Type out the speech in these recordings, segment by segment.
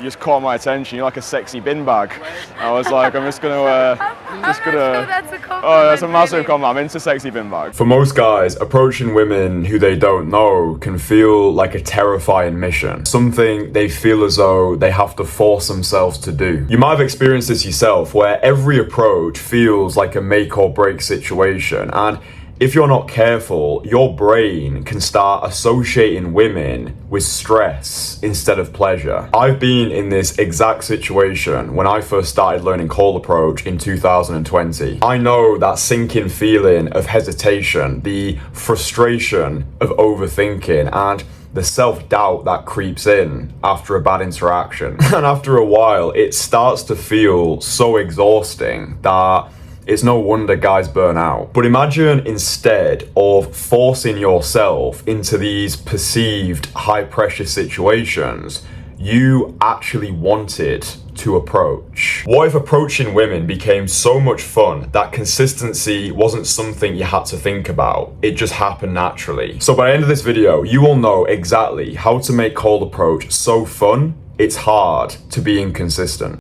You just caught my attention. You're like a sexy bin bag. I was like, I'm just gonna. That's a compliment. Oh, that's a massive really. compliment. I'm into sexy bin bag. For most guys, approaching women who they don't know can feel like a terrifying mission, something they feel as though they have to force themselves to do. You might have experienced this yourself, where every approach feels like a make or break situation, and if you're not careful, your brain can start associating women with stress instead of pleasure. I've been in this exact situation when I first started learning cold approach in 2020. I know that sinking feeling of hesitation, the frustration of overthinking, and the self-doubt that creeps in after a bad interaction. And after a while, it starts to feel so exhausting that it's no wonder guys burn out. But imagine instead of forcing yourself into these perceived high-pressure situations, you actually wanted to approach. What if approaching women became so much fun that consistency wasn't something you had to think about? It just happened naturally. So by the end of this video, you will know exactly how to make cold approach so fun, it's hard to be inconsistent.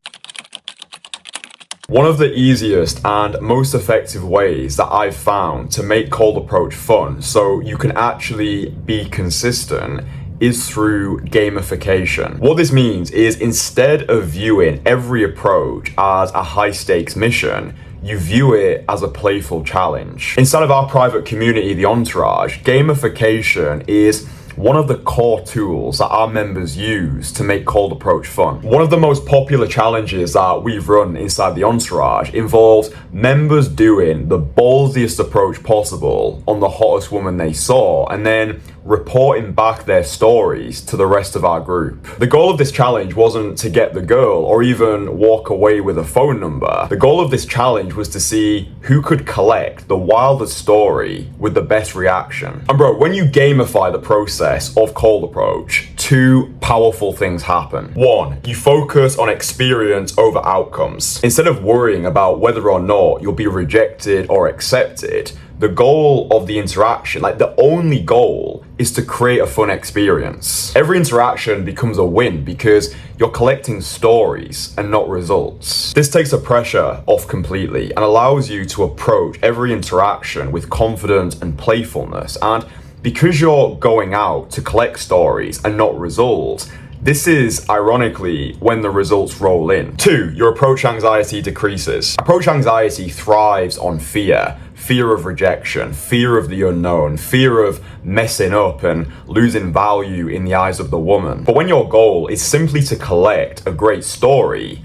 One of the easiest and most effective ways that I've found to make cold approach fun so you can actually be consistent is through gamification. What this means is instead of viewing every approach as a high stakes mission, you view it as a playful challenge. Inside of our private community, the Entourage, gamification is one of the core tools that our members use to make cold approach fun. One of the most popular challenges that we've run inside the Entourage involves members doing the ballsiest approach possible on the hottest woman they saw and then reporting back their stories to the rest of our group. The goal of this challenge wasn't to get the girl or even walk away with a phone number. The goal of this challenge was to see who could collect the wildest story with the best reaction. And bro, when you gamify the process of cold approach, two powerful things happen. One, you focus on experience over outcomes. Instead of worrying about whether or not you'll be rejected or accepted, the goal of the interaction, like the only goal, is to create a fun experience. Every interaction becomes a win because you're collecting stories and not results. This takes the pressure off completely and allows you to approach every interaction with confidence and playfulness. And because you're going out to collect stories and not results, this is, ironically, when the results roll in. Two, your approach anxiety decreases. Approach anxiety thrives on fear. Fear of rejection, fear of the unknown, fear of messing up and losing value in the eyes of the woman. But when your goal is simply to collect a great story,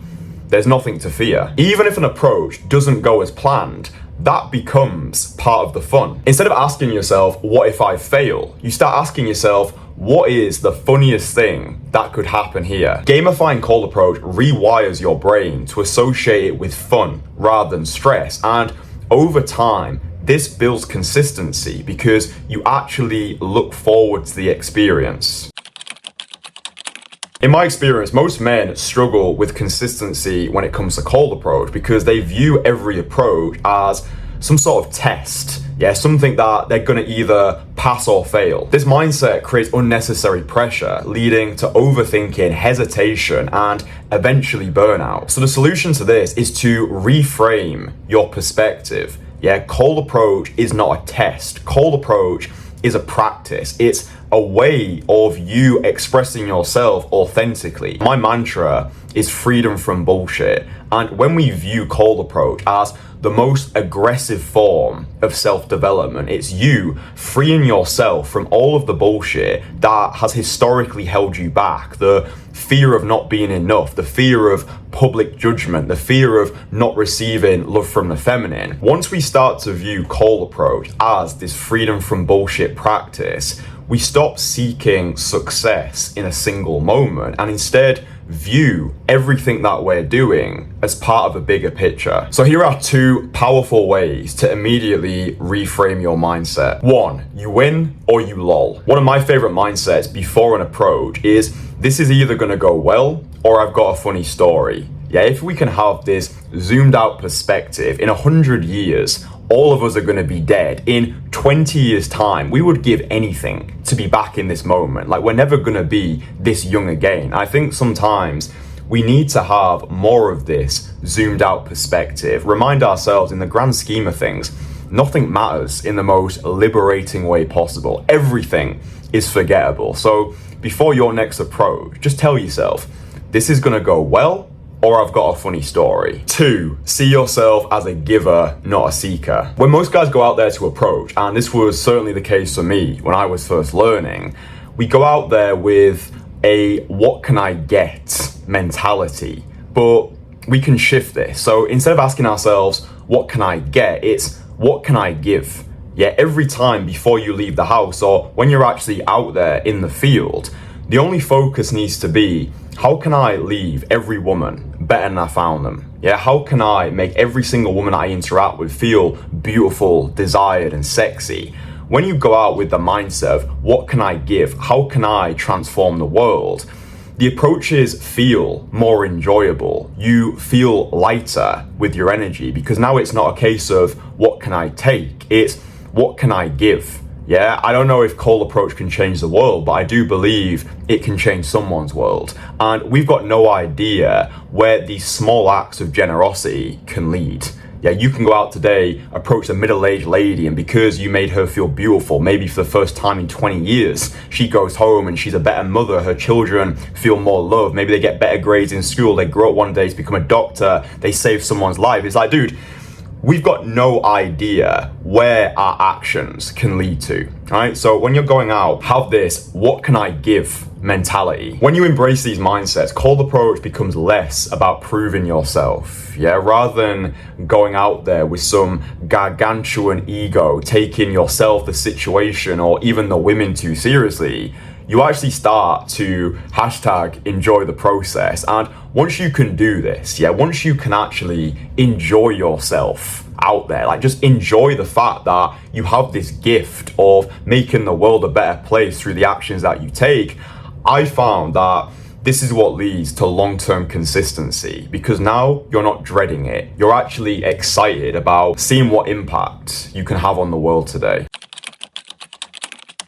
there's nothing to fear. Even if an approach doesn't go as planned, that becomes part of the fun. Instead of asking yourself, what if I fail? You start asking yourself, what is the funniest thing that could happen here? Gamifying cold approach rewires your brain to associate it with fun rather than stress, and over time, this builds consistency because you actually look forward to the experience. In my experience, most men struggle with consistency when it comes to cold approach because they view every approach as some sort of test. Yeah, something that they're gonna either pass or fail. This mindset creates unnecessary pressure, leading to overthinking, hesitation, and eventually burnout. So the solution to this is to reframe your perspective. Yeah, cold approach is not a test. Cold approach is a practice. It's a way of you expressing yourself authentically. My mantra is freedom from bullshit. And when we view cold approach as the most aggressive form of self-development, it's you freeing yourself from all of the bullshit that has historically held you back. The fear of not being enough, the fear of public judgment, the fear of not receiving love from the feminine. Once we start to view cold approach as this freedom from bullshit practice, we stop seeking success in a single moment and instead view everything that we're doing as part of a bigger picture. So here are two powerful ways to immediately reframe your mindset. One, you win or you lol. One of my favorite mindsets before an approach is this is either gonna go well or I've got a funny story. Yeah, if we can have this zoomed out perspective, in 100 years, all of us are going to be dead. In 20 years' time, we would give anything to be back in this moment. Like, we're never going to be this young again. I think sometimes we need to have more of this zoomed out perspective. Remind ourselves, in the grand scheme of things, nothing matters in the most liberating way possible. Everything is forgettable. So before your next approach, just tell yourself, this is going to go well, or I've got a funny story. 2, see yourself as a giver, not a seeker. When most guys go out there to approach, and this was certainly the case for me when I was first learning, we go out there with a what can I get mentality, but we can shift this. So instead of asking ourselves, what can I get? It's what can I give? Yeah, every time before you leave the house or when you're actually out there in the field, the only focus needs to be, how can I leave every woman better than I found them? Yeah, how can I make every single woman I interact with feel beautiful, desired, and sexy? When you go out with the mindset of what can I give? How can I transform the world? The approaches feel more enjoyable. You feel lighter with your energy because now it's not a case of what can I take? It's what can I give? Yeah, I don't know if cold approach can change the world, but I do believe it can change someone's world. And we've got no idea where these small acts of generosity can lead. Yeah, you can go out today, approach a middle-aged lady, and because you made her feel beautiful, maybe for the first time in 20 years, she goes home and she's a better mother, her children feel more love, maybe they get better grades in school, they grow up one day to become a doctor, they save someone's life. It's like, dude, we've got no idea where our actions can lead to, right? So when you're going out, have this, what can I give mentality. When you embrace these mindsets, cold approach becomes less about proving yourself, yeah? Rather than going out there with some gargantuan ego, taking yourself, the situation, or even the women too seriously, you actually start to #enjoy the process. And once you can do this, yeah, once you can actually enjoy yourself out there, like just enjoy the fact that you have this gift of making the world a better place through the actions that you take, I found that this is what leads to long-term consistency, because now you're not dreading it. You're actually excited about seeing what impact you can have on the world today.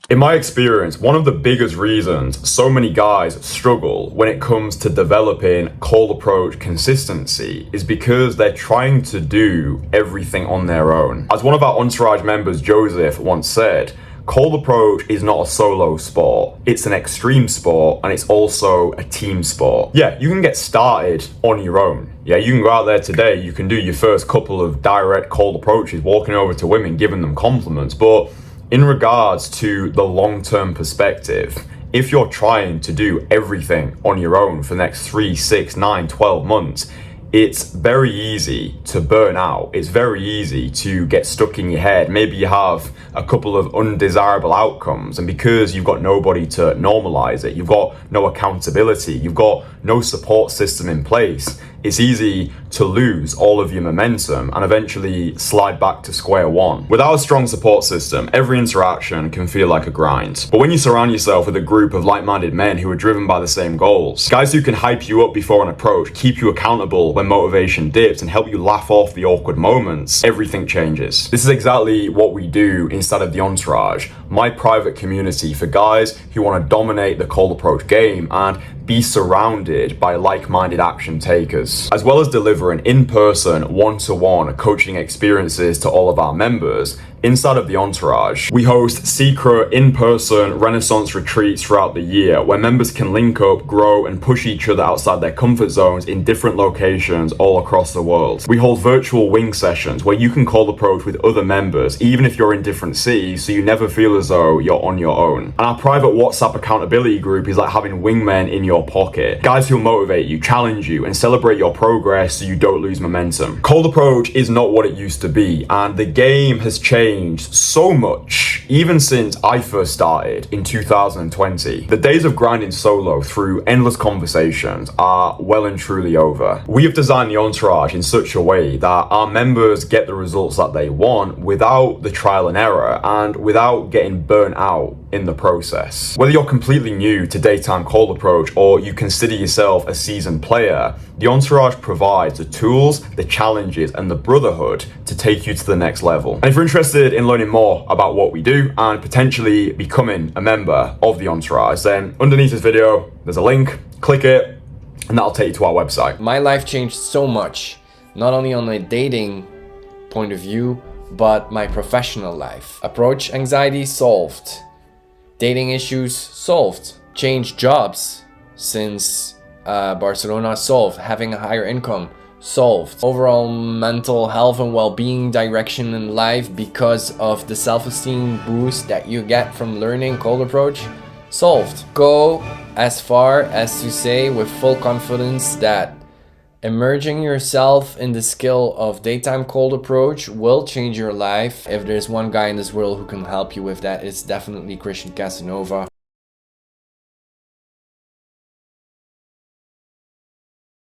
In my experience, one of the biggest reasons so many guys struggle when it comes to developing cold approach consistency is because they're trying to do everything on their own. As one of our entourage members, Joseph, once said, cold approach is not a solo sport. It's an extreme sport, and it's also a team sport. Yeah, you can get started on your own. Yeah, you can go out there today, you can do your first couple of direct cold approaches, walking over to women, giving them compliments, but in regards to the long-term perspective, if you're trying to do everything on your own for the next 3, 6, 9, 12 months, it's very easy to burn out. It's very easy to get stuck in your head. Maybe you have a couple of undesirable outcomes, and because you've got nobody to normalize it, you've got no accountability, you've got no support system in place, it's easy to lose all of your momentum and eventually slide back to square one. Without a strong support system, every interaction can feel like a grind. But when you surround yourself with a group of like-minded men who are driven by the same goals, guys who can hype you up before an approach, keep you accountable when motivation dips, and help you laugh off the awkward moments, everything changes. This is exactly what we do inside of the Entourage, my private community for guys who want to dominate the cold approach game and be surrounded by like-minded action takers. As well as delivering in-person, one-to-one coaching experiences to all of our members, inside of the Entourage, we host secret in-person Renaissance retreats throughout the year where members can link up, grow, and push each other outside their comfort zones in different locations all across the world. We hold virtual wing sessions where you can cold approach with other members, even if you're in different cities, so you never feel as though you're on your own. And our private WhatsApp accountability group is like having wingmen in your pocket. Guys who'll motivate you, challenge you, and celebrate your progress so you don't lose momentum. Cold approach is not what it used to be, and the game has changed so much, even since I first started in 2020. The days of grinding solo through endless conversations are well and truly over. We have designed the Entourage in such a way that our members get the results that they want without the trial and error and without getting burnt out in the process. Whether you're completely new to daytime cold approach or you consider yourself a seasoned player, the Entourage provides the tools, the challenges, and the brotherhood to take you to the next level. And if you're interested in learning more about what we do and potentially becoming a member of the Entourage, then underneath this video, there's a link, click it, and that'll take you to our website. My life changed so much, not only on a dating point of view, but my professional life. Approach anxiety solved. Dating issues solved. Changed jobs since Barcelona solved. Having a higher income solved. Overall mental health and well-being direction in life because of the self-esteem boost that you get from learning cold approach solved. Go as far as to say with full confidence that immersing yourself in the skill of daytime cold approach will change your life. If there's one guy in this world who can help you with that, it's definitely Kristian Kasanova.